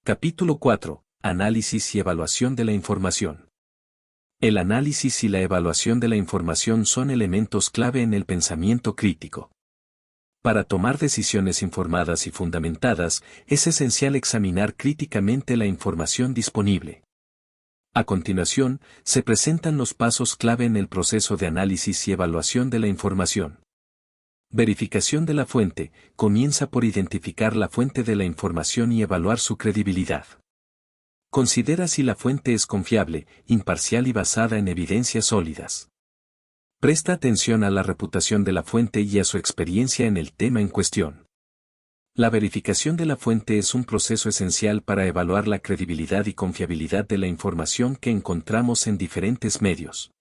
Capítulo 4. Análisis y evaluación de la información. El análisis y la evaluación de la información son elementos clave en el pensamiento crítico. Para tomar decisiones informadas y fundamentadas, es esencial examinar críticamente la información disponible. A continuación, se presentan los pasos clave en el proceso de análisis y evaluación de la información. Verificación de la fuente. Comienza por identificar la fuente de la información y evaluar su credibilidad. Considera si la fuente es confiable, imparcial y basada en evidencias sólidas. Presta atención a la reputación de la fuente y a su experiencia en el tema en cuestión. La verificación de la fuente es un proceso esencial para evaluar la credibilidad y confiabilidad de la información que encontramos en diferentes medios.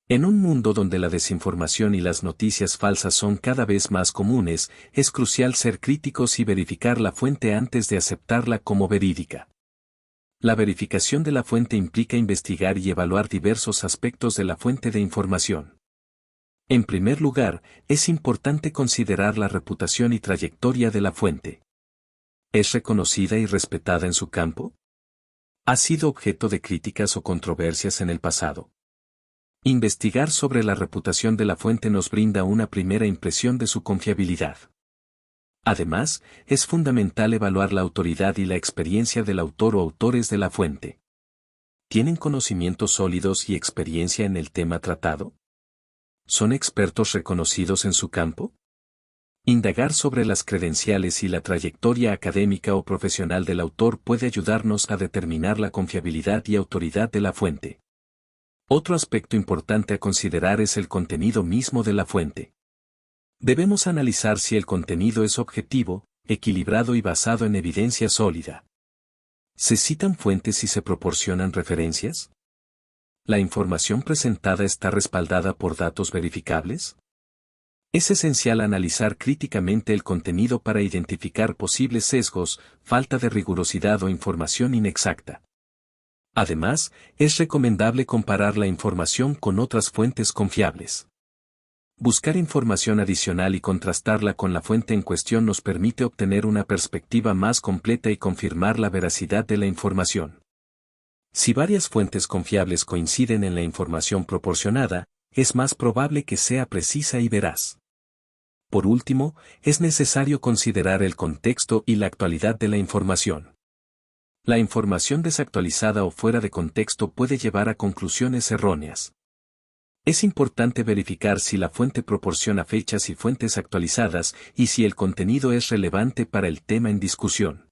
En un mundo donde la desinformación y las noticias falsas son cada vez más comunes, es crucial ser críticos y verificar la fuente antes de aceptarla como verídica. La verificación de la fuente implica investigar y evaluar diversos aspectos de la fuente de información. En primer lugar, es importante considerar la reputación y trayectoria de la fuente. ¿Es reconocida y respetada en su campo? ¿Ha sido objeto de críticas o controversias en el pasado? Investigar sobre la reputación de la fuente nos brinda una primera impresión de su confiabilidad. Además, es fundamental evaluar la autoridad y la experiencia del autor o autores de la fuente. ¿Tienen conocimientos sólidos y experiencia en el tema tratado? ¿Son expertos reconocidos en su campo? Indagar sobre las credenciales y la trayectoria académica o profesional del autor puede ayudarnos a determinar la confiabilidad y autoridad de la fuente. Otro aspecto importante a considerar es el contenido mismo de la fuente. Debemos analizar si el contenido es objetivo, equilibrado y basado en evidencia sólida. ¿Se citan fuentes y se proporcionan referencias? ¿La información presentada está respaldada por datos verificables? Es esencial analizar críticamente el contenido para identificar posibles sesgos, falta de rigurosidad o información inexacta. Además, es recomendable comparar la información con otras fuentes confiables. Buscar información adicional y contrastarla con la fuente en cuestión nos permite obtener una perspectiva más completa y confirmar la veracidad de la información. Si varias fuentes confiables coinciden en la información proporcionada, es más probable que sea precisa y veraz. Por último, es necesario considerar el contexto y la actualidad de la información. La información desactualizada o fuera de contexto puede llevar a conclusiones erróneas. Es importante verificar si la fuente proporciona fechas y fuentes actualizadas y si el contenido es relevante para el tema en discusión.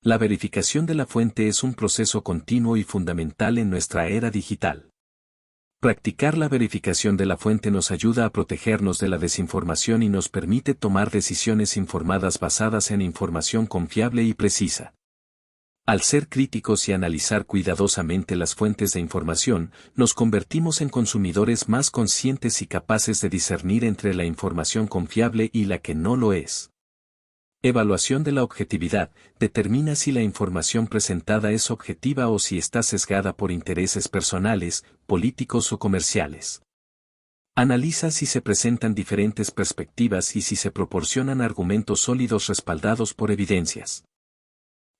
La verificación de la fuente es un proceso continuo y fundamental en nuestra era digital. Practicar la verificación de la fuente nos ayuda a protegernos de la desinformación y nos permite tomar decisiones informadas basadas en información confiable y precisa. Al ser críticos y analizar cuidadosamente las fuentes de información, nos convertimos en consumidores más conscientes y capaces de discernir entre la información confiable y la que no lo es. Evaluación de la objetividad. Determina si la información presentada es objetiva o si está sesgada por intereses personales, políticos o comerciales. Analiza si se presentan diferentes perspectivas y si se proporcionan argumentos sólidos respaldados por evidencias.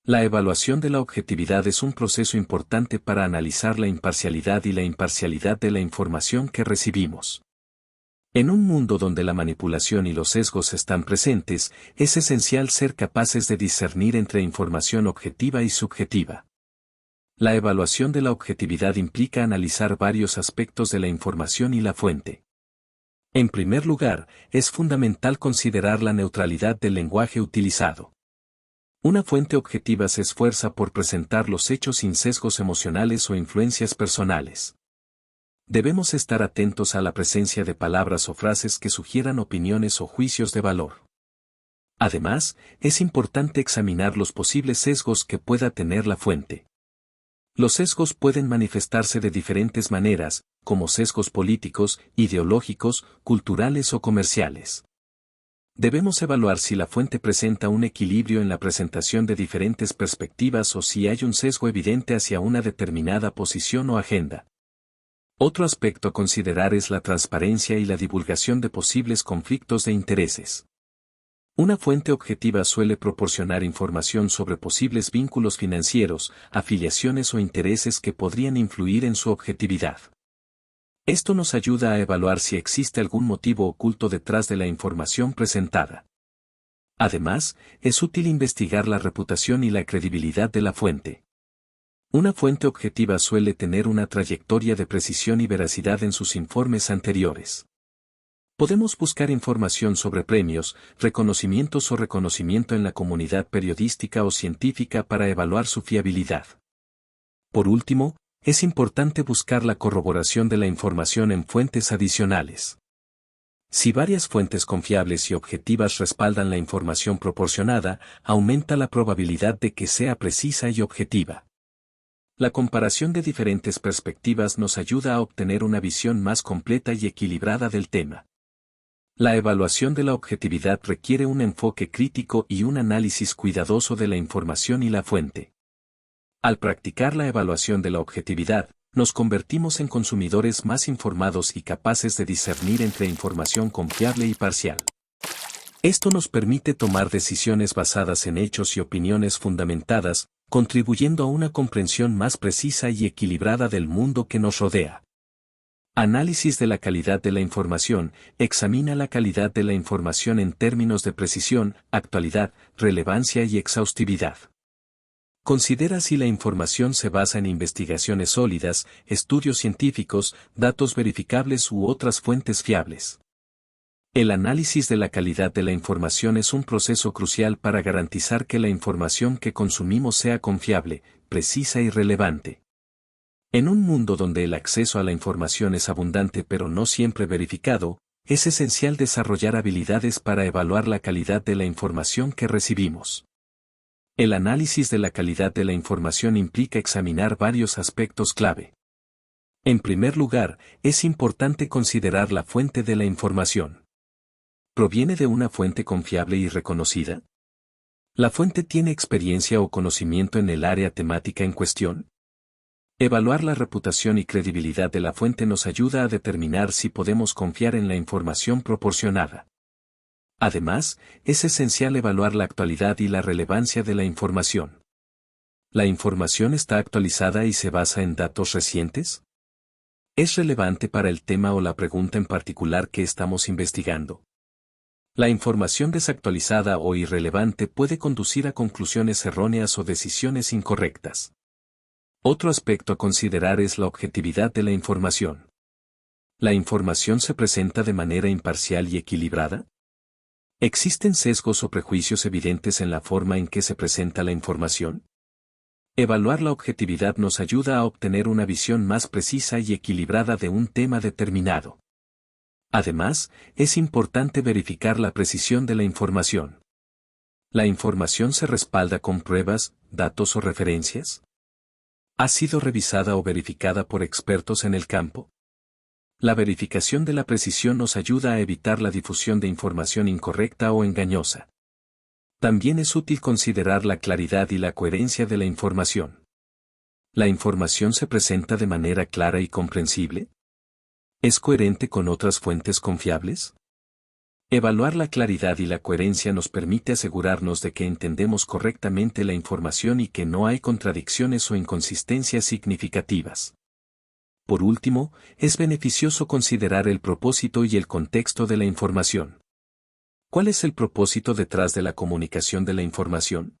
La evaluación de la objetividad es un proceso importante para analizar la imparcialidad y la imparcialidad de la información que recibimos. En un mundo donde la manipulación y los sesgos están presentes, es esencial ser capaces de discernir entre información objetiva y subjetiva. La evaluación de la objetividad implica analizar varios aspectos de la información y la fuente. En primer lugar, es fundamental considerar la neutralidad del lenguaje utilizado. Una fuente objetiva se esfuerza por presentar los hechos sin sesgos emocionales o influencias personales. Debemos estar atentos a la presencia de palabras o frases que sugieran opiniones o juicios de valor. Además, es importante examinar los posibles sesgos que pueda tener la fuente. Los sesgos pueden manifestarse de diferentes maneras, como sesgos políticos, ideológicos, culturales o comerciales. Debemos evaluar si la fuente presenta un equilibrio en la presentación de diferentes perspectivas o si hay un sesgo evidente hacia una determinada posición o agenda. Otro aspecto a considerar es la transparencia y la divulgación de posibles conflictos de intereses. Una fuente objetiva suele proporcionar información sobre posibles vínculos financieros, afiliaciones o intereses que podrían influir en su objetividad. Esto nos ayuda a evaluar si existe algún motivo oculto detrás de la información presentada. Además, es útil investigar la reputación y la credibilidad de la fuente. Una fuente objetiva suele tener una trayectoria de precisión y veracidad en sus informes anteriores. Podemos buscar información sobre premios, reconocimientos o reconocimiento en la comunidad periodística o científica para evaluar su fiabilidad. Por último, es importante buscar la corroboración de la información en fuentes adicionales. Si varias fuentes confiables y objetivas respaldan la información proporcionada, aumenta la probabilidad de que sea precisa y objetiva. La comparación de diferentes perspectivas nos ayuda a obtener una visión más completa y equilibrada del tema. La evaluación de la objetividad requiere un enfoque crítico y un análisis cuidadoso de la información y la fuente. Al practicar la evaluación de la objetividad, nos convertimos en consumidores más informados y capaces de discernir entre información confiable y parcial. Esto nos permite tomar decisiones basadas en hechos y opiniones fundamentadas, contribuyendo a una comprensión más precisa y equilibrada del mundo que nos rodea. Análisis de la calidad de la información. Examina la calidad de la información en términos de precisión, actualidad, relevancia y exhaustividad. Considera si la información se basa en investigaciones sólidas, estudios científicos, datos verificables u otras fuentes fiables. El análisis de la calidad de la información es un proceso crucial para garantizar que la información que consumimos sea confiable, precisa y relevante. En un mundo donde el acceso a la información es abundante pero no siempre verificado, es esencial desarrollar habilidades para evaluar la calidad de la información que recibimos. El análisis de la calidad de la información implica examinar varios aspectos clave. En primer lugar, es importante considerar la fuente de la información. ¿Proviene de una fuente confiable y reconocida? ¿La fuente tiene experiencia o conocimiento en el área temática en cuestión? Evaluar la reputación y credibilidad de la fuente nos ayuda a determinar si podemos confiar en la información proporcionada. Además, es esencial evaluar la actualidad y la relevancia de la información. ¿La información está actualizada y se basa en datos recientes? ¿Es relevante para el tema o la pregunta en particular que estamos investigando? La información desactualizada o irrelevante puede conducir a conclusiones erróneas o decisiones incorrectas. Otro aspecto a considerar es la objetividad de la información. ¿La información se presenta de manera imparcial y equilibrada? ¿Existen sesgos o prejuicios evidentes en la forma en que se presenta la información? Evaluar la objetividad nos ayuda a obtener una visión más precisa y equilibrada de un tema determinado. Además, es importante verificar la precisión de la información. ¿La información se respalda con pruebas, datos o referencias? ¿Ha sido revisada o verificada por expertos en el campo? La verificación de la precisión nos ayuda a evitar la difusión de información incorrecta o engañosa. También es útil considerar la claridad y la coherencia de la información. ¿La información se presenta de manera clara y comprensible? ¿Es coherente con otras fuentes confiables? Evaluar la claridad y la coherencia nos permite asegurarnos de que entendemos correctamente la información y que no hay contradicciones o inconsistencias significativas. Por último, es beneficioso considerar el propósito y el contexto de la información. ¿Cuál es el propósito detrás de la comunicación de la información?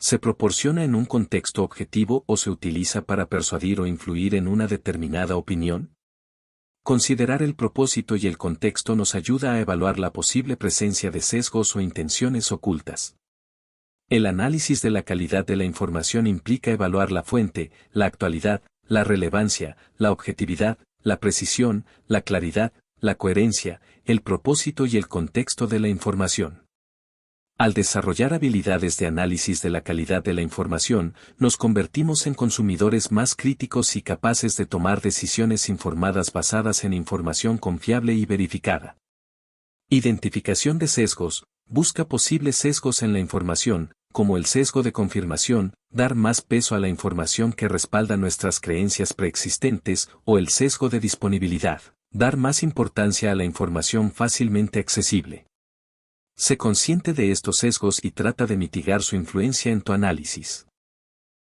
¿Se proporciona en un contexto objetivo o se utiliza para persuadir o influir en una determinada opinión? Considerar el propósito y el contexto nos ayuda a evaluar la posible presencia de sesgos o intenciones ocultas. El análisis de la calidad de la información implica evaluar la fuente, la actualidad, la relevancia, la objetividad, la precisión, la claridad, la coherencia, el propósito y el contexto de la información. Al desarrollar habilidades de análisis de la calidad de la información, nos convertimos en consumidores más críticos y capaces de tomar decisiones informadas basadas en información confiable y verificada. Identificación de sesgos. Busca posibles sesgos en la información, como el sesgo de confirmación, dar más peso a la información que respalda nuestras creencias preexistentes, o el sesgo de disponibilidad, dar más importancia a la información fácilmente accesible. Sé consciente de estos sesgos y trata de mitigar su influencia en tu análisis.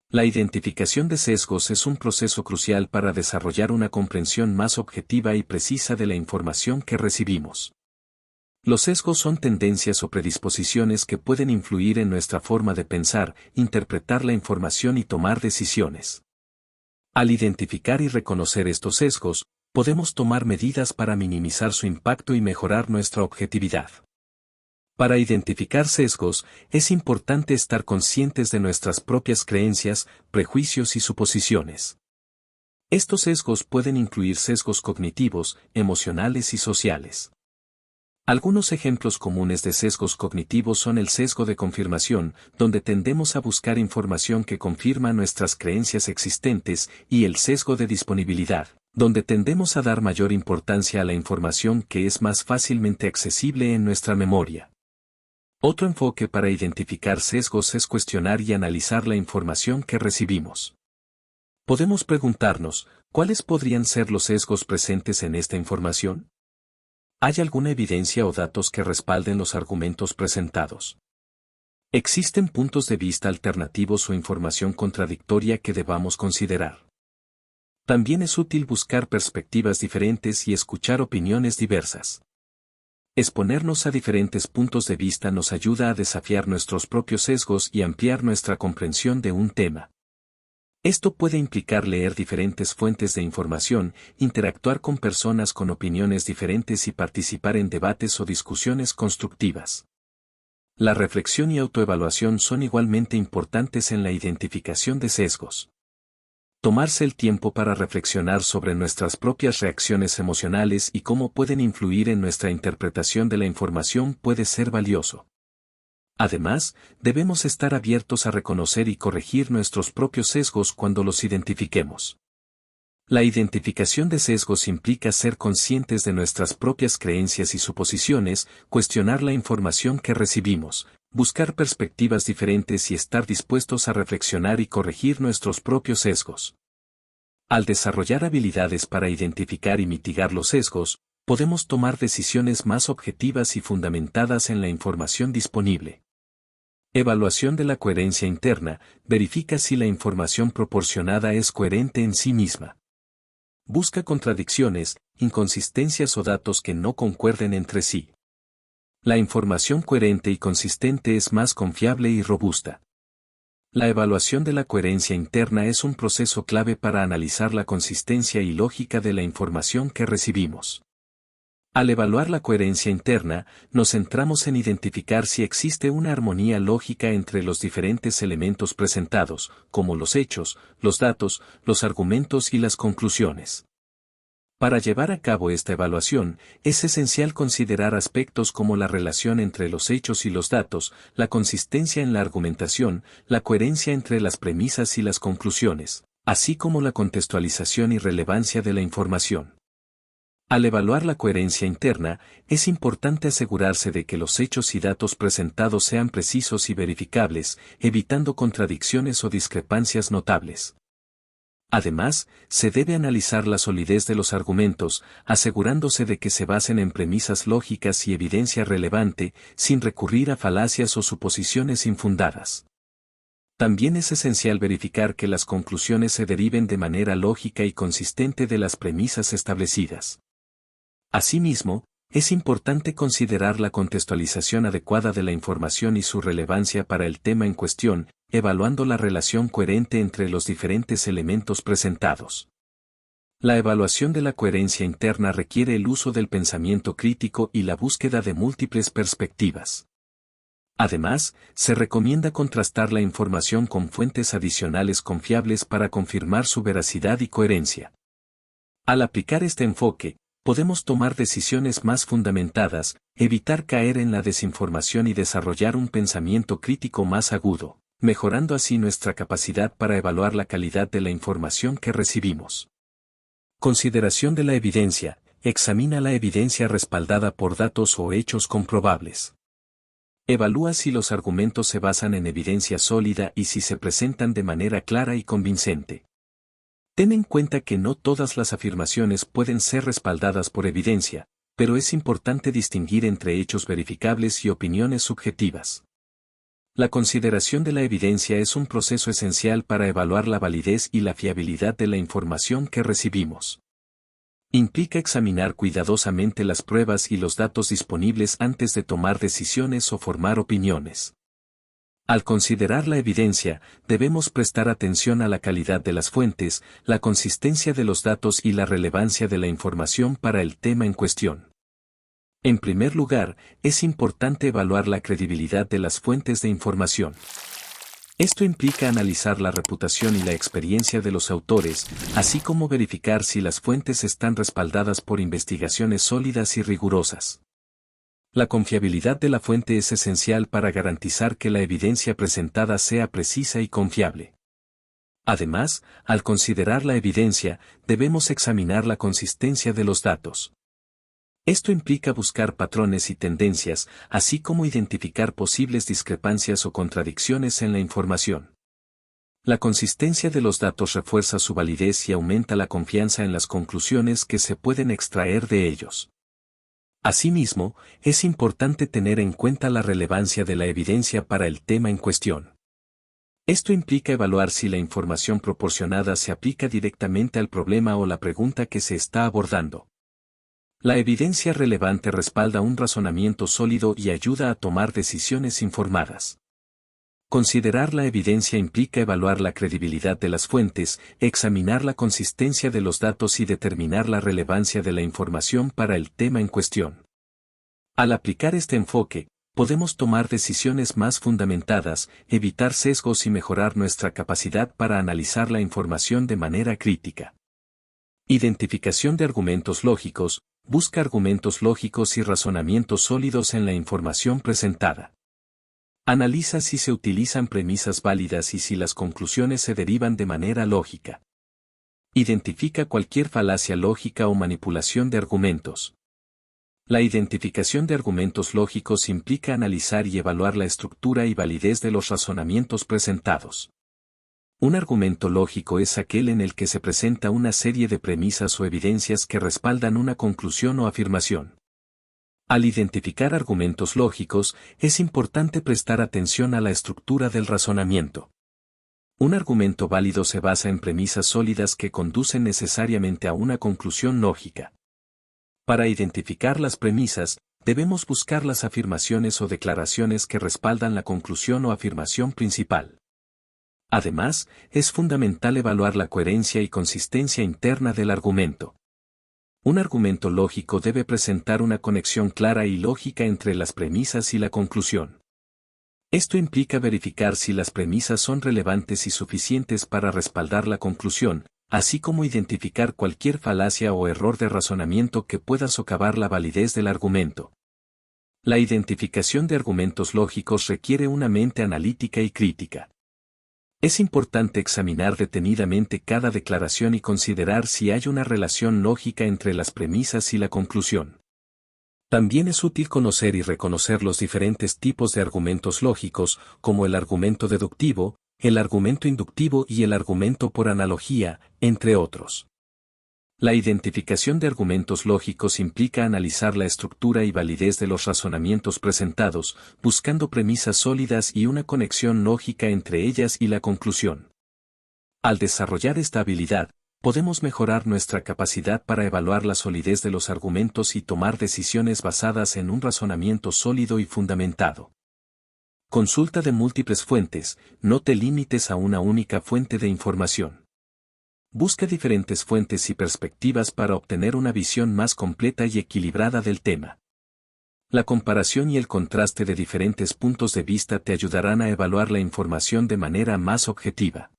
La identificación de sesgos es un proceso crucial para desarrollar una comprensión más objetiva y precisa de la información que recibimos. Los sesgos son tendencias o predisposiciones que pueden influir en nuestra forma de pensar, interpretar la información y tomar decisiones. Al identificar y reconocer estos sesgos, podemos tomar medidas para minimizar su impacto y mejorar nuestra objetividad. Para identificar sesgos, es importante estar conscientes de nuestras propias creencias, prejuicios y suposiciones. Estos sesgos pueden incluir sesgos cognitivos, emocionales y sociales. Algunos ejemplos comunes de sesgos cognitivos son el sesgo de confirmación, donde tendemos a buscar información que confirma nuestras creencias existentes, y el sesgo de disponibilidad, donde tendemos a dar mayor importancia a la información que es más fácilmente accesible en nuestra memoria. Otro enfoque para identificar sesgos es cuestionar y analizar la información que recibimos. Podemos preguntarnos, ¿cuáles podrían ser los sesgos presentes en esta información? ¿Hay alguna evidencia o datos que respalden los argumentos presentados? ¿Existen puntos de vista alternativos o información contradictoria que debamos considerar? También es útil buscar perspectivas diferentes y escuchar opiniones diversas. Exponernos a diferentes puntos de vista nos ayuda a desafiar nuestros propios sesgos y ampliar nuestra comprensión de un tema. Esto puede implicar leer diferentes fuentes de información, interactuar con personas con opiniones diferentes y participar en debates o discusiones constructivas. La reflexión y autoevaluación son igualmente importantes en la identificación de sesgos. Tomarse el tiempo para reflexionar sobre nuestras propias reacciones emocionales y cómo pueden influir en nuestra interpretación de la información puede ser valioso. Además, debemos estar abiertos a reconocer y corregir nuestros propios sesgos cuando los identifiquemos. La identificación de sesgos implica ser conscientes de nuestras propias creencias y suposiciones, cuestionar la información que recibimos, buscar perspectivas diferentes y estar dispuestos a reflexionar y corregir nuestros propios sesgos. Al desarrollar habilidades para identificar y mitigar los sesgos, podemos tomar decisiones más objetivas y fundamentadas en la información disponible. Evaluación de la coherencia interna, verifica si la información proporcionada es coherente en sí misma. Busca contradicciones, inconsistencias o datos que no concuerden entre sí. La información coherente y consistente es más confiable y robusta. La evaluación de la coherencia interna es un proceso clave para analizar la consistencia y lógica de la información que recibimos. Al evaluar la coherencia interna, nos centramos en identificar si existe una armonía lógica entre los diferentes elementos presentados, como los hechos, los datos, los argumentos y las conclusiones. Para llevar a cabo esta evaluación, es esencial considerar aspectos como la relación entre los hechos y los datos, la consistencia en la argumentación, la coherencia entre las premisas y las conclusiones, así como la contextualización y relevancia de la información. Al evaluar la coherencia interna, es importante asegurarse de que los hechos y datos presentados sean precisos y verificables, evitando contradicciones o discrepancias notables. Además, se debe analizar la solidez de los argumentos, asegurándose de que se basen en premisas lógicas y evidencia relevante, sin recurrir a falacias o suposiciones infundadas. También es esencial verificar que las conclusiones se deriven de manera lógica y consistente de las premisas establecidas. Asimismo, es importante considerar la contextualización adecuada de la información y su relevancia para el tema en cuestión, evaluando la relación coherente entre los diferentes elementos presentados. La evaluación de la coherencia interna requiere el uso del pensamiento crítico y la búsqueda de múltiples perspectivas. Además, se recomienda contrastar la información con fuentes adicionales confiables para confirmar su veracidad y coherencia. Al aplicar este enfoque, podemos tomar decisiones más fundamentadas, evitar caer en la desinformación y desarrollar un pensamiento crítico más agudo, mejorando así nuestra capacidad para evaluar la calidad de la información que recibimos. Consideración de la evidencia. Examina la evidencia respaldada por datos o hechos comprobables. Evalúa si los argumentos se basan en evidencia sólida y si se presentan de manera clara y convincente. Ten en cuenta que no todas las afirmaciones pueden ser respaldadas por evidencia, Pero es importante distinguir entre hechos verificables y opiniones subjetivas. La consideración de la evidencia es un proceso esencial para evaluar la validez y la fiabilidad de la información que recibimos. Implica examinar cuidadosamente las pruebas y los datos disponibles antes de tomar decisiones o formar opiniones. Al considerar la evidencia, debemos prestar atención a la calidad de las fuentes, la consistencia de los datos y la relevancia de la información para el tema en cuestión. En primer lugar, es importante evaluar la credibilidad de las fuentes de información. Esto implica analizar la reputación y la experiencia de los autores, así como verificar si las fuentes están respaldadas por investigaciones sólidas y rigurosas. La confiabilidad de la fuente es esencial para garantizar que la evidencia presentada sea precisa y confiable. Además, al considerar la evidencia, debemos examinar la consistencia de los datos. Esto implica buscar patrones y tendencias, así como identificar posibles discrepancias o contradicciones en la información. La consistencia de los datos refuerza su validez y aumenta la confianza en las conclusiones que se pueden extraer de ellos. Asimismo, es importante tener en cuenta la relevancia de la evidencia para el tema en cuestión. Esto implica evaluar si la información proporcionada se aplica directamente al problema o la pregunta que se está abordando. La evidencia relevante respalda un razonamiento sólido y ayuda a tomar decisiones informadas. Considerar la evidencia implica evaluar la credibilidad de las fuentes, examinar la consistencia de los datos y determinar la relevancia de la información para el tema en cuestión. Al aplicar este enfoque, podemos tomar decisiones más fundamentadas, evitar sesgos y mejorar nuestra capacidad para analizar la información de manera crítica. Identificación de argumentos lógicos. Busca argumentos lógicos y razonamientos sólidos en la información presentada. Analiza si se utilizan premisas válidas y si las conclusiones se derivan de manera lógica. Identifica cualquier falacia lógica o manipulación de argumentos. La identificación de argumentos lógicos implica analizar y evaluar la estructura y validez de los razonamientos presentados. Un argumento lógico es aquel en el que se presenta una serie de premisas o evidencias que respaldan una conclusión o afirmación. Al identificar argumentos lógicos, es importante prestar atención a la estructura del razonamiento. Un argumento válido se basa en premisas sólidas que conducen necesariamente a una conclusión lógica. Para identificar las premisas, debemos buscar las afirmaciones o declaraciones que respaldan la conclusión o afirmación principal. Además, es fundamental evaluar la coherencia y consistencia interna del argumento. Un argumento lógico debe presentar una conexión clara y lógica entre las premisas y la conclusión. Esto implica verificar si las premisas son relevantes y suficientes para respaldar la conclusión, así como identificar cualquier falacia o error de razonamiento que pueda socavar la validez del argumento. La identificación de argumentos lógicos requiere una mente analítica y crítica. Es importante examinar detenidamente cada declaración y considerar si hay una relación lógica entre las premisas y la conclusión. También es útil conocer y reconocer los diferentes tipos de argumentos lógicos, como el argumento deductivo, el argumento inductivo y el argumento por analogía, entre otros. La identificación de argumentos lógicos implica analizar la estructura y validez de los razonamientos presentados, buscando premisas sólidas y una conexión lógica entre ellas y la conclusión. Al desarrollar esta habilidad, podemos mejorar nuestra capacidad para evaluar la solidez de los argumentos y tomar decisiones basadas en un razonamiento sólido y fundamentado. Consulta de múltiples fuentes, no te limites a una única fuente de información. Busca diferentes fuentes y perspectivas para obtener una visión más completa y equilibrada del tema. La comparación y el contraste de diferentes puntos de vista te ayudarán a evaluar la información de manera más objetiva.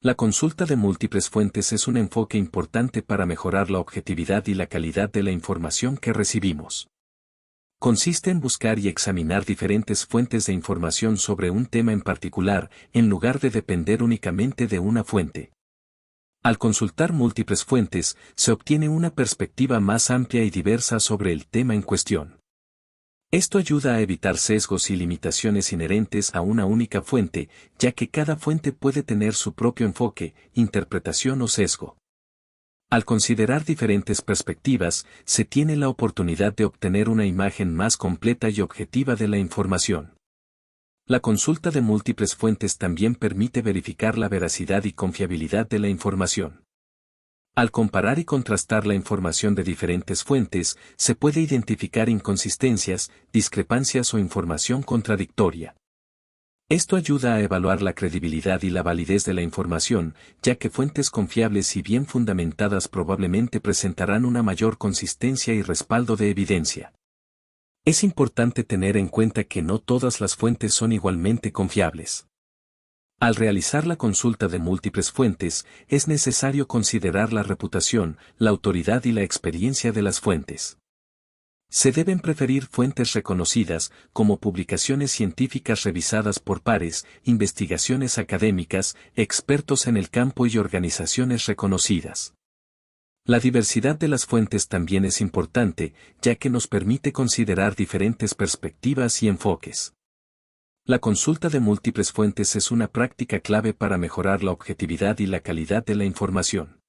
La consulta de múltiples fuentes es un enfoque importante para mejorar la objetividad y la calidad de la información que recibimos. Consiste en buscar y examinar diferentes fuentes de información sobre un tema en particular, en lugar de depender únicamente de una fuente. Al consultar múltiples fuentes, se obtiene una perspectiva más amplia y diversa sobre el tema en cuestión. Esto ayuda a evitar sesgos y limitaciones inherentes a una única fuente, ya que cada fuente puede tener su propio enfoque, interpretación o sesgo. Al considerar diferentes perspectivas, se tiene la oportunidad de obtener una imagen más completa y objetiva de la información. La consulta de múltiples fuentes también permite verificar la veracidad y confiabilidad de la información. Al comparar y contrastar la información de diferentes fuentes, se puede identificar inconsistencias, discrepancias o información contradictoria. Esto ayuda a evaluar la credibilidad y la validez de la información, ya que fuentes confiables y bien fundamentadas probablemente presentarán una mayor consistencia y respaldo de evidencia. Es importante tener en cuenta que no todas las fuentes son igualmente confiables. Al realizar la consulta de múltiples fuentes, es necesario considerar la reputación, la autoridad y la experiencia de las fuentes. Se deben preferir fuentes reconocidas, como publicaciones científicas revisadas por pares, investigaciones académicas, expertos en el campo y organizaciones reconocidas. La diversidad de las fuentes también es importante, ya que nos permite considerar diferentes perspectivas y enfoques. La consulta de múltiples fuentes es una práctica clave para mejorar la objetividad y la calidad de la información.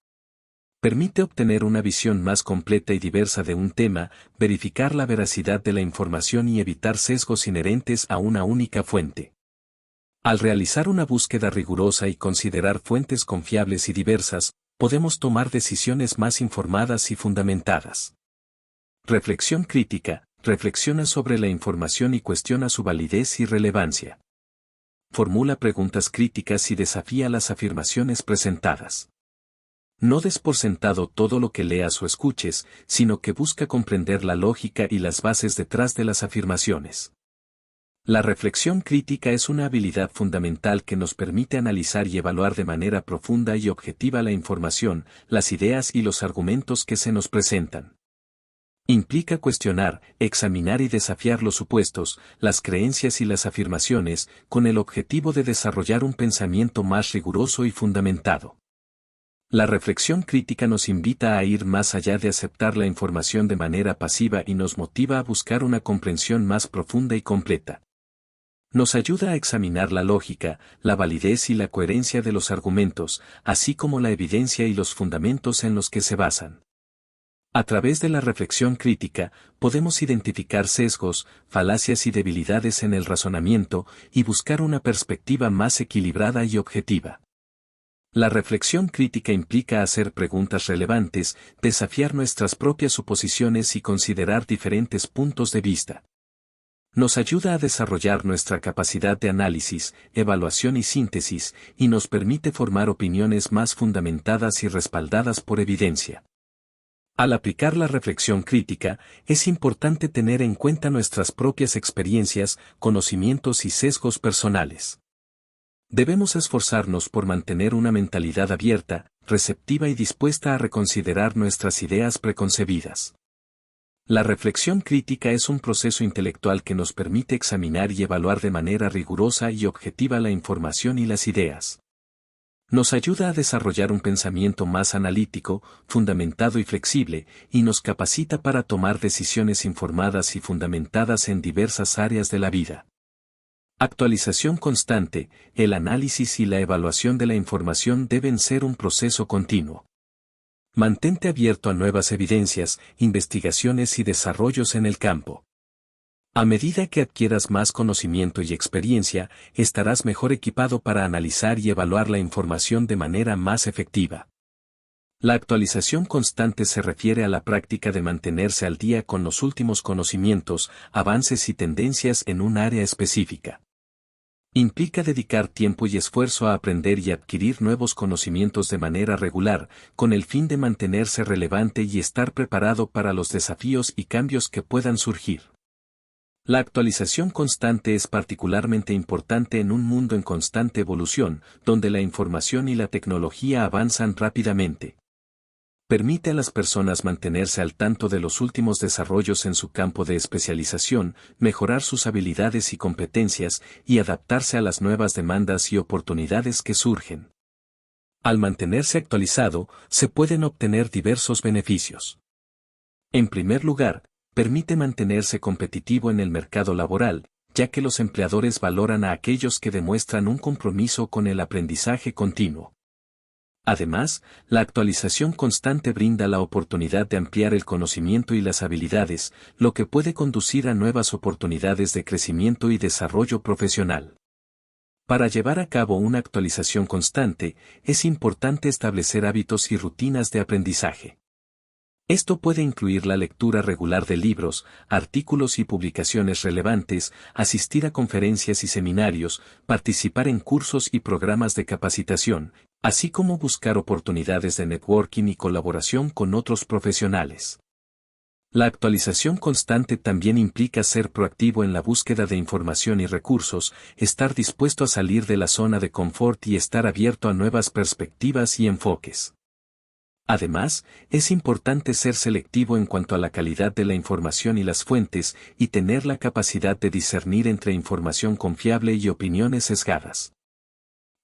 Permite obtener una visión más completa y diversa de un tema, verificar la veracidad de la información y evitar sesgos inherentes a una única fuente. Al realizar una búsqueda rigurosa y considerar fuentes confiables y diversas, podemos tomar decisiones más informadas y fundamentadas. Reflexión crítica: reflexiona sobre la información y cuestiona su validez y relevancia. Formula preguntas críticas y desafía las afirmaciones presentadas. No des por sentado todo lo que leas o escuches, sino que busca comprender la lógica y las bases detrás de las afirmaciones. La reflexión crítica es una habilidad fundamental que nos permite analizar y evaluar de manera profunda y objetiva la información, las ideas y los argumentos que se nos presentan. Implica cuestionar, examinar y desafiar los supuestos, las creencias y las afirmaciones, con el objetivo de desarrollar un pensamiento más riguroso y fundamentado. La reflexión crítica nos invita a ir más allá de aceptar la información de manera pasiva y nos motiva a buscar una comprensión más profunda y completa. Nos ayuda a examinar la lógica, la validez y la coherencia de los argumentos, así como la evidencia y los fundamentos en los que se basan. A través de la reflexión crítica, podemos identificar sesgos, falacias y debilidades en el razonamiento y buscar una perspectiva más equilibrada y objetiva. La reflexión crítica implica hacer preguntas relevantes, desafiar nuestras propias suposiciones y considerar diferentes puntos de vista. Nos ayuda a desarrollar nuestra capacidad de análisis, evaluación y síntesis, y nos permite formar opiniones más fundamentadas y respaldadas por evidencia. Al aplicar la reflexión crítica, es importante tener en cuenta nuestras propias experiencias, conocimientos y sesgos personales. Debemos esforzarnos por mantener una mentalidad abierta, receptiva y dispuesta a reconsiderar nuestras ideas preconcebidas. La reflexión crítica es un proceso intelectual que nos permite examinar y evaluar de manera rigurosa y objetiva la información y las ideas. Nos ayuda a desarrollar un pensamiento más analítico, fundamentado y flexible, y nos capacita para tomar decisiones informadas y fundamentadas en diversas áreas de la vida. Actualización constante: el análisis y la evaluación de la información deben ser un proceso continuo. Mantente abierto a nuevas evidencias, investigaciones y desarrollos en el campo. A medida que adquieras más conocimiento y experiencia, estarás mejor equipado para analizar y evaluar la información de manera más efectiva. La actualización constante se refiere a la práctica de mantenerse al día con los últimos conocimientos, avances y tendencias en un área específica. Implica dedicar tiempo y esfuerzo a aprender y adquirir nuevos conocimientos de manera regular, con el fin de mantenerse relevante y estar preparado para los desafíos y cambios que puedan surgir. La actualización constante es particularmente importante en un mundo en constante evolución, donde la información y la tecnología avanzan rápidamente. Permite a las personas mantenerse al tanto de los últimos desarrollos en su campo de especialización, mejorar sus habilidades y competencias, y adaptarse a las nuevas demandas y oportunidades que surgen. Al mantenerse actualizado, se pueden obtener diversos beneficios. En primer lugar, permite mantenerse competitivo en el mercado laboral, ya que los empleadores valoran a aquellos que demuestran un compromiso con el aprendizaje continuo. Además, la actualización constante brinda la oportunidad de ampliar el conocimiento y las habilidades, lo que puede conducir a nuevas oportunidades de crecimiento y desarrollo profesional. Para llevar a cabo una actualización constante, es importante establecer hábitos y rutinas de aprendizaje. Esto puede incluir la lectura regular de libros, artículos y publicaciones relevantes, asistir a conferencias y seminarios, participar en cursos y programas de capacitación, así como buscar oportunidades de networking y colaboración con otros profesionales. La actualización constante también implica ser proactivo en la búsqueda de información y recursos, estar dispuesto a salir de la zona de confort y estar abierto a nuevas perspectivas y enfoques. Además, es importante ser selectivo en cuanto a la calidad de la información y las fuentes, y tener la capacidad de discernir entre información confiable y opiniones sesgadas.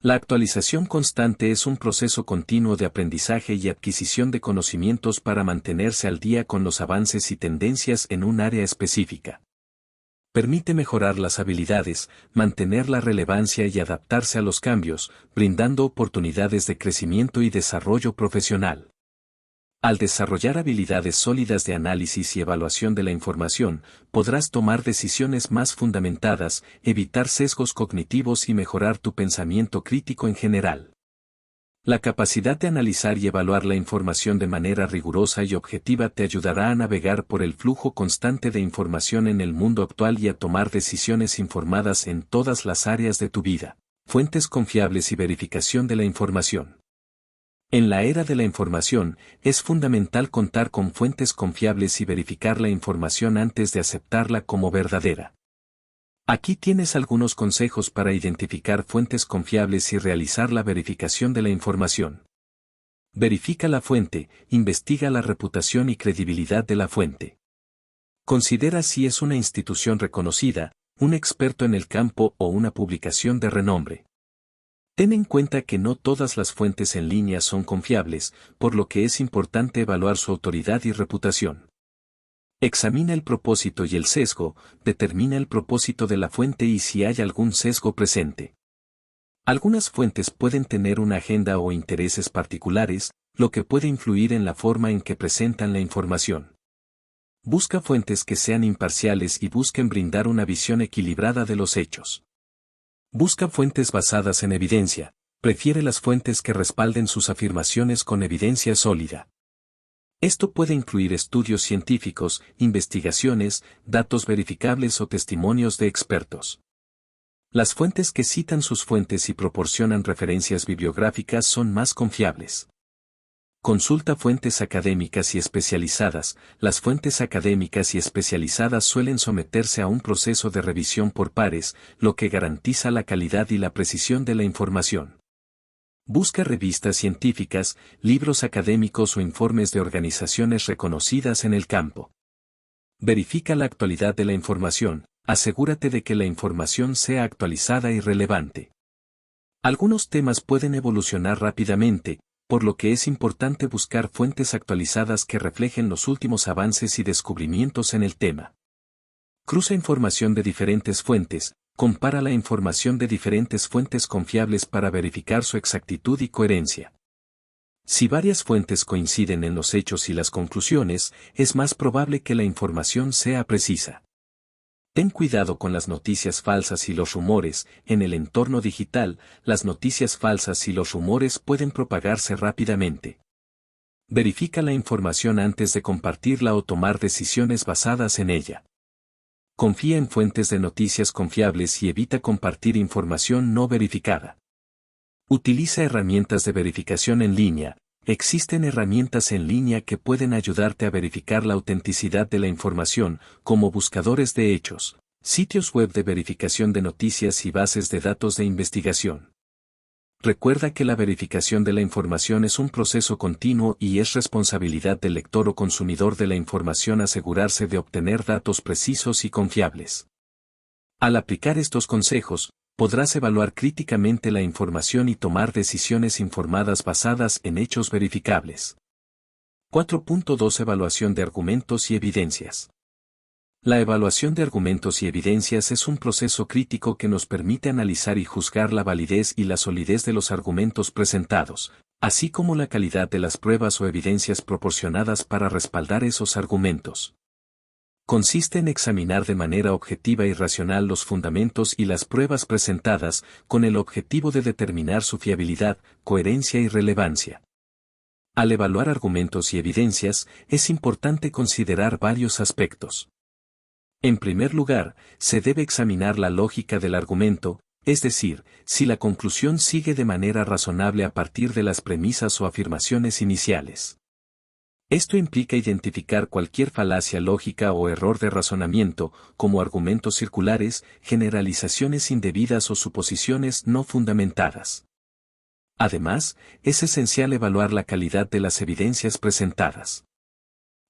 La actualización constante es un proceso continuo de aprendizaje y adquisición de conocimientos para mantenerse al día con los avances y tendencias en un área específica. Permite mejorar las habilidades, mantener la relevancia y adaptarse a los cambios, brindando oportunidades de crecimiento y desarrollo profesional. Al desarrollar habilidades sólidas de análisis y evaluación de la información, podrás tomar decisiones más fundamentadas, evitar sesgos cognitivos y mejorar tu pensamiento crítico en general. La capacidad de analizar y evaluar la información de manera rigurosa y objetiva te ayudará a navegar por el flujo constante de información en el mundo actual y a tomar decisiones informadas en todas las áreas de tu vida. Fuentes confiables y verificación de la información. En la era de la información, es fundamental contar con fuentes confiables y verificar la información antes de aceptarla como verdadera. Aquí tienes algunos consejos para identificar fuentes confiables y realizar la verificación de la información. Verifica la fuente, investiga la reputación y credibilidad de la fuente. Considera si es una institución reconocida, un experto en el campo o una publicación de renombre. Ten en cuenta que no todas las fuentes en línea son confiables, por lo que es importante evaluar su autoridad y reputación. Examina el propósito y el sesgo, determina el propósito de la fuente y si hay algún sesgo presente. Algunas fuentes pueden tener una agenda o intereses particulares, lo que puede influir en la forma en que presentan la información. Busca fuentes que sean imparciales y busquen brindar una visión equilibrada de los hechos. Busca fuentes basadas en evidencia, prefiere las fuentes que respalden sus afirmaciones con evidencia sólida. Esto puede incluir estudios científicos, investigaciones, datos verificables o testimonios de expertos. Las fuentes que citan sus fuentes y proporcionan referencias bibliográficas son más confiables. Consulta fuentes académicas y especializadas. Las fuentes académicas y especializadas suelen someterse a un proceso de revisión por pares, lo que garantiza la calidad y la precisión de la información. Busca revistas científicas, libros académicos o informes de organizaciones reconocidas en el campo. Verifica la actualidad de la información, asegúrate de que la información sea actualizada y relevante. Algunos temas pueden evolucionar rápidamente, por lo que es importante buscar fuentes actualizadas que reflejen los últimos avances y descubrimientos en el tema. Cruza información de diferentes fuentes, compara la información de diferentes fuentes confiables para verificar su exactitud y coherencia. Si varias fuentes coinciden en los hechos y las conclusiones, es más probable que la información sea precisa. Ten cuidado con las noticias falsas y los rumores. En el entorno digital, las noticias falsas y los rumores pueden propagarse rápidamente. Verifica la información antes de compartirla o tomar decisiones basadas en ella. Confía en fuentes de noticias confiables y evita compartir información no verificada. Utiliza herramientas de verificación en línea. Existen herramientas en línea que pueden ayudarte a verificar la autenticidad de la información, como buscadores de hechos, sitios web de verificación de noticias y bases de datos de investigación. Recuerda que la verificación de la información es un proceso continuo y es responsabilidad del lector o consumidor de la información asegurarse de obtener datos precisos y confiables. Al aplicar estos consejos, podrás evaluar críticamente la información y tomar decisiones informadas basadas en hechos verificables. 4.2 Evaluación de argumentos y evidencias. La evaluación de argumentos y evidencias es un proceso crítico que nos permite analizar y juzgar la validez y la solidez de los argumentos presentados, así como la calidad de las pruebas o evidencias proporcionadas para respaldar esos argumentos. Consiste en examinar de manera objetiva y racional los fundamentos y las pruebas presentadas, con el objetivo de determinar su fiabilidad, coherencia y relevancia. Al evaluar argumentos y evidencias, es importante considerar varios aspectos. En primer lugar, se debe examinar la lógica del argumento, es decir, si la conclusión sigue de manera razonable a partir de las premisas o afirmaciones iniciales. Esto implica identificar cualquier falacia lógica o error de razonamiento, como argumentos circulares, generalizaciones indebidas o suposiciones no fundamentadas. Además, es esencial evaluar la calidad de las evidencias presentadas.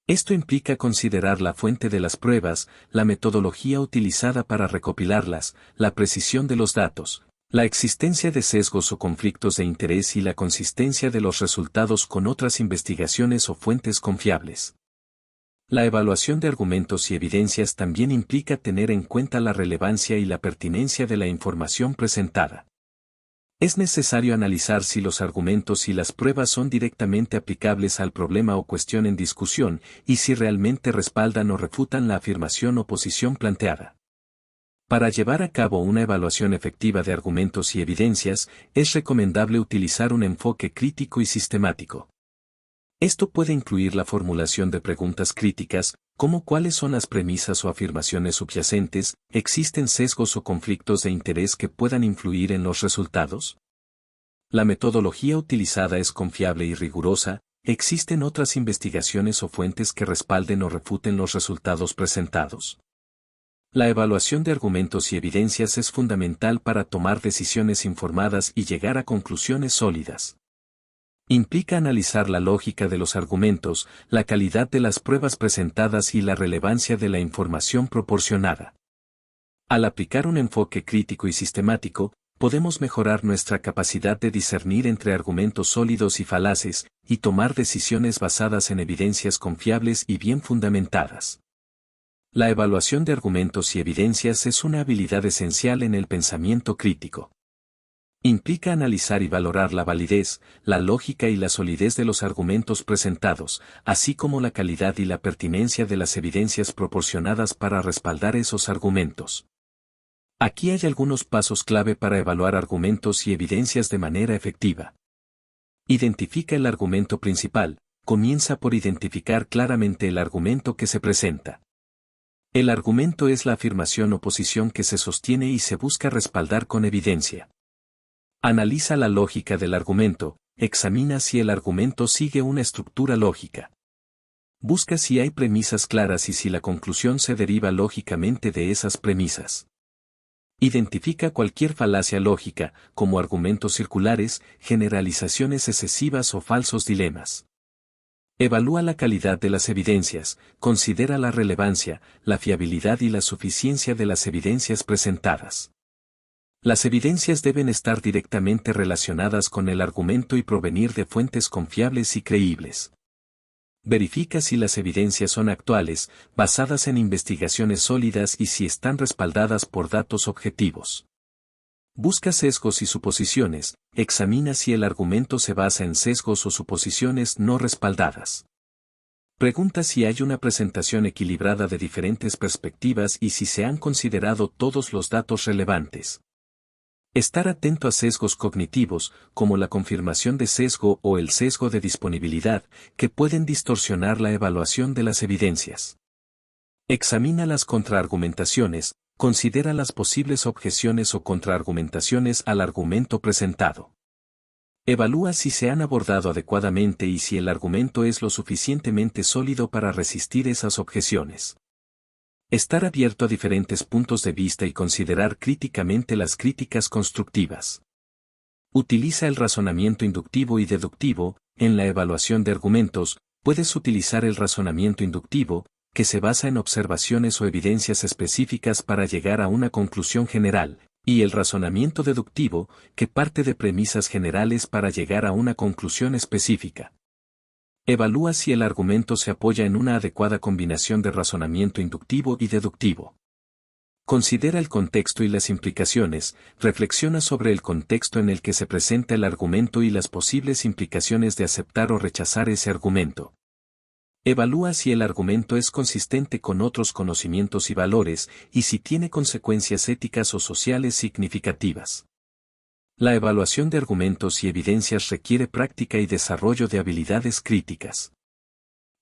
Esto implica considerar la fuente de las pruebas, la metodología utilizada para recopilarlas, la precisión de los datos, la existencia de sesgos o conflictos de interés y la consistencia de los resultados con otras investigaciones o fuentes confiables. La evaluación de argumentos y evidencias también implica tener en cuenta la relevancia y la pertinencia de la información presentada. Es necesario analizar si los argumentos y las pruebas son directamente aplicables al problema o cuestión en discusión y si realmente respaldan o refutan la afirmación o posición planteada. Para llevar a cabo una evaluación efectiva de argumentos y evidencias, es recomendable utilizar un enfoque crítico y sistemático. Esto puede incluir la formulación de preguntas críticas, como cuáles son las premisas o afirmaciones subyacentes, ¿existen sesgos o conflictos de interés que puedan influir en los resultados? ¿La metodología utilizada es confiable y rigurosa? ¿Existen otras investigaciones o fuentes que respalden o refuten los resultados presentados? La evaluación de argumentos y evidencias es fundamental para tomar decisiones informadas y llegar a conclusiones sólidas. Implica analizar la lógica de los argumentos, la calidad de las pruebas presentadas y la relevancia de la información proporcionada. Al aplicar un enfoque crítico y sistemático, podemos mejorar nuestra capacidad de discernir entre argumentos sólidos y falaces, y tomar decisiones basadas en evidencias confiables y bien fundamentadas. La evaluación de argumentos y evidencias es una habilidad esencial en el pensamiento crítico. Implica analizar y valorar la validez, la lógica y la solidez de los argumentos presentados, así como la calidad y la pertinencia de las evidencias proporcionadas para respaldar esos argumentos. Aquí hay algunos pasos clave para evaluar argumentos y evidencias de manera efectiva. Identifica el argumento principal. Comienza por identificar claramente el argumento que se presenta. El argumento es la afirmación o posición que se sostiene y se busca respaldar con evidencia. Analiza la lógica del argumento, examina si el argumento sigue una estructura lógica. Busca si hay premisas claras y si la conclusión se deriva lógicamente de esas premisas. Identifica cualquier falacia lógica, como argumentos circulares, generalizaciones excesivas o falsos dilemas. Evalúa la calidad de las evidencias, considera la relevancia, la fiabilidad y la suficiencia de las evidencias presentadas. Las evidencias deben estar directamente relacionadas con el argumento y provenir de fuentes confiables y creíbles. Verifica si las evidencias son actuales, basadas en investigaciones sólidas y si están respaldadas por datos objetivos. Busca sesgos y suposiciones, examina si el argumento se basa en sesgos o suposiciones no respaldadas. Pregunta si hay una presentación equilibrada de diferentes perspectivas y si se han considerado todos los datos relevantes. Estar atento a sesgos cognitivos, como la confirmación de sesgo o el sesgo de disponibilidad, que pueden distorsionar la evaluación de las evidencias. Examina las contraargumentaciones, considera las posibles objeciones o contraargumentaciones al argumento presentado. Evalúa si se han abordado adecuadamente y si el argumento es lo suficientemente sólido para resistir esas objeciones. Estar abierto a diferentes puntos de vista y considerar críticamente las críticas constructivas. Utiliza el razonamiento inductivo y deductivo. En la evaluación de argumentos, puedes utilizar el razonamiento inductivo, que se basa en observaciones o evidencias específicas para llegar a una conclusión general, y el razonamiento deductivo, que parte de premisas generales para llegar a una conclusión específica. Evalúa si el argumento se apoya en una adecuada combinación de razonamiento inductivo y deductivo. Considera el contexto y las implicaciones, reflexiona sobre el contexto en el que se presenta el argumento y las posibles implicaciones de aceptar o rechazar ese argumento. Evalúa si el argumento es consistente con otros conocimientos y valores, y si tiene consecuencias éticas o sociales significativas. La evaluación de argumentos y evidencias requiere práctica y desarrollo de habilidades críticas.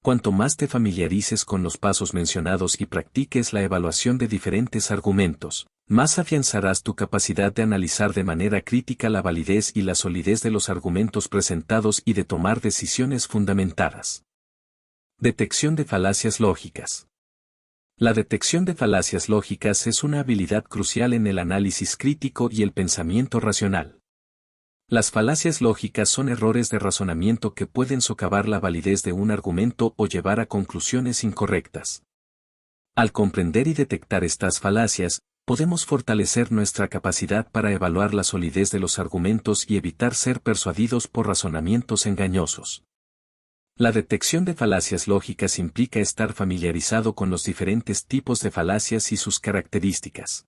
Cuanto más te familiarices con los pasos mencionados y practiques la evaluación de diferentes argumentos, más afianzarás tu capacidad de analizar de manera crítica la validez y la solidez de los argumentos presentados y de tomar decisiones fundamentadas. Detección de falacias lógicas. La detección de falacias lógicas es una habilidad crucial en el análisis crítico y el pensamiento racional. Las falacias lógicas son errores de razonamiento que pueden socavar la validez de un argumento o llevar a conclusiones incorrectas. Al comprender y detectar estas falacias, podemos fortalecer nuestra capacidad para evaluar la solidez de los argumentos y evitar ser persuadidos por razonamientos engañosos. La detección de falacias lógicas implica estar familiarizado con los diferentes tipos de falacias y sus características.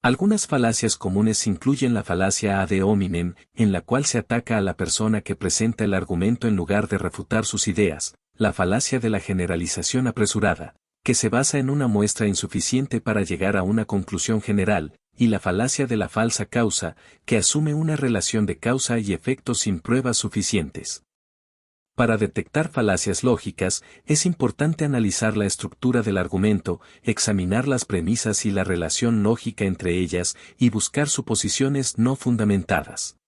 Algunas falacias comunes incluyen la falacia ad hominem, en la cual se ataca a la persona que presenta el argumento en lugar de refutar sus ideas, la falacia de la generalización apresurada, que se basa en una muestra insuficiente para llegar a una conclusión general, y la falacia de la falsa causa, que asume una relación de causa y efecto sin pruebas suficientes. Para detectar falacias lógicas, es importante analizar la estructura del argumento, examinar las premisas y la relación lógica entre ellas, y buscar suposiciones no fundamentadas.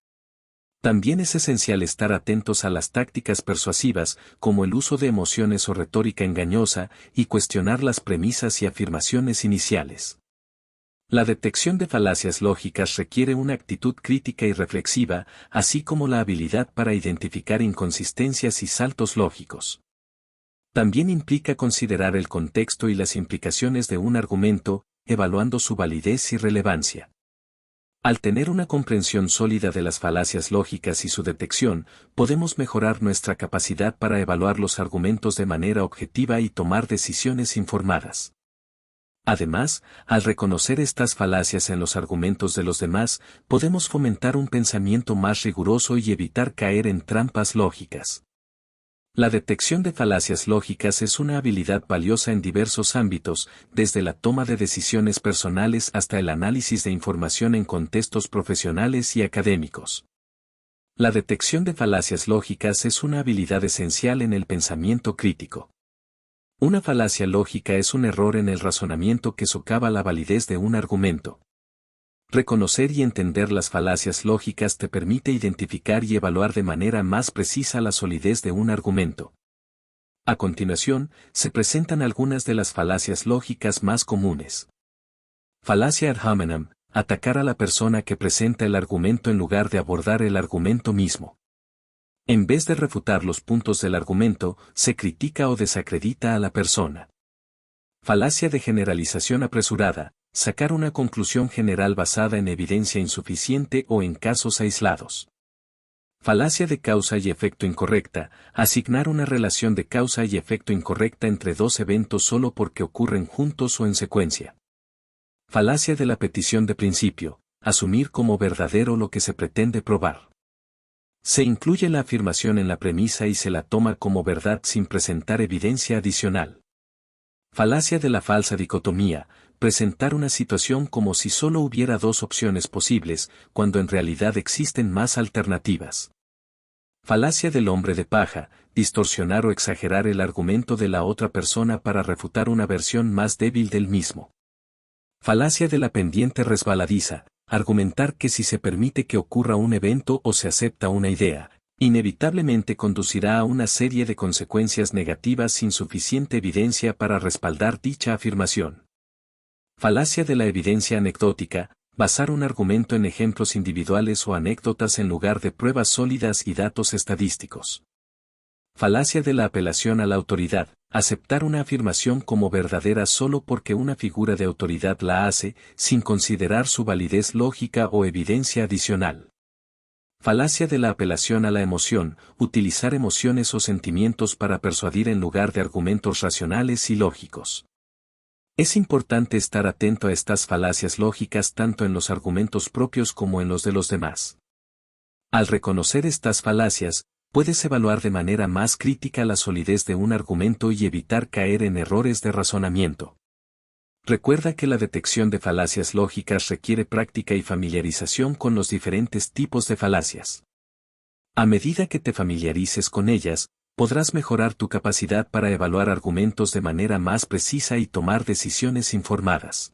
También es esencial estar atentos a las tácticas persuasivas, como el uso de emociones o retórica engañosa, y cuestionar las premisas y afirmaciones iniciales. La detección de falacias lógicas requiere una actitud crítica y reflexiva, así como la habilidad para identificar inconsistencias y saltos lógicos. También implica considerar el contexto y las implicaciones de un argumento, evaluando su validez y relevancia. Al tener una comprensión sólida de las falacias lógicas y su detección, podemos mejorar nuestra capacidad para evaluar los argumentos de manera objetiva y tomar decisiones informadas. Además, al reconocer estas falacias en los argumentos de los demás, podemos fomentar un pensamiento más riguroso y evitar caer en trampas lógicas. La detección de falacias lógicas es una habilidad valiosa en diversos ámbitos, desde la toma de decisiones personales hasta el análisis de información en contextos profesionales y académicos. La detección de falacias lógicas es una habilidad esencial en el pensamiento crítico. Una falacia lógica es un error en el razonamiento que socava la validez de un argumento. Reconocer y entender las falacias lógicas te permite identificar y evaluar de manera más precisa la solidez de un argumento. A continuación, se presentan algunas de las falacias lógicas más comunes. Falacia ad hominem, atacar a la persona que presenta el argumento en lugar de abordar el argumento mismo. En vez de refutar los puntos del argumento, se critica o desacredita a la persona. Falacia de generalización apresurada, sacar una conclusión general basada en evidencia insuficiente o en casos aislados. Falacia de causa y efecto incorrecta, asignar una relación de causa y efecto incorrecta entre dos eventos solo porque ocurren juntos o en secuencia. Falacia de la petición de principio, asumir como verdadero lo que se pretende probar. Se incluye la afirmación en la premisa y se la toma como verdad sin presentar evidencia adicional. Falacia de la falsa dicotomía, presentar una situación como si solo hubiera dos opciones posibles, cuando en realidad existen más alternativas. Falacia del hombre de paja, distorsionar o exagerar el argumento de la otra persona para refutar una versión más débil del mismo. Falacia de la pendiente resbaladiza, argumentar que si se permite que ocurra un evento o se acepta una idea, inevitablemente conducirá a una serie de consecuencias negativas sin suficiente evidencia para respaldar dicha afirmación. Falacia de la evidencia anecdótica, basar un argumento en ejemplos individuales o anécdotas en lugar de pruebas sólidas y datos estadísticos. Falacia de la apelación a la autoridad, aceptar una afirmación como verdadera solo porque una figura de autoridad la hace, sin considerar su validez lógica o evidencia adicional. Falacia de la apelación a la emoción, utilizar emociones o sentimientos para persuadir en lugar de argumentos racionales y lógicos. Es importante estar atento a estas falacias lógicas tanto en los argumentos propios como en los de los demás. Al reconocer estas falacias, puedes evaluar de manera más crítica la solidez de un argumento y evitar caer en errores de razonamiento. Recuerda que la detección de falacias lógicas requiere práctica y familiarización con los diferentes tipos de falacias. A medida que te familiarices con ellas, podrás mejorar tu capacidad para evaluar argumentos de manera más precisa y tomar decisiones informadas.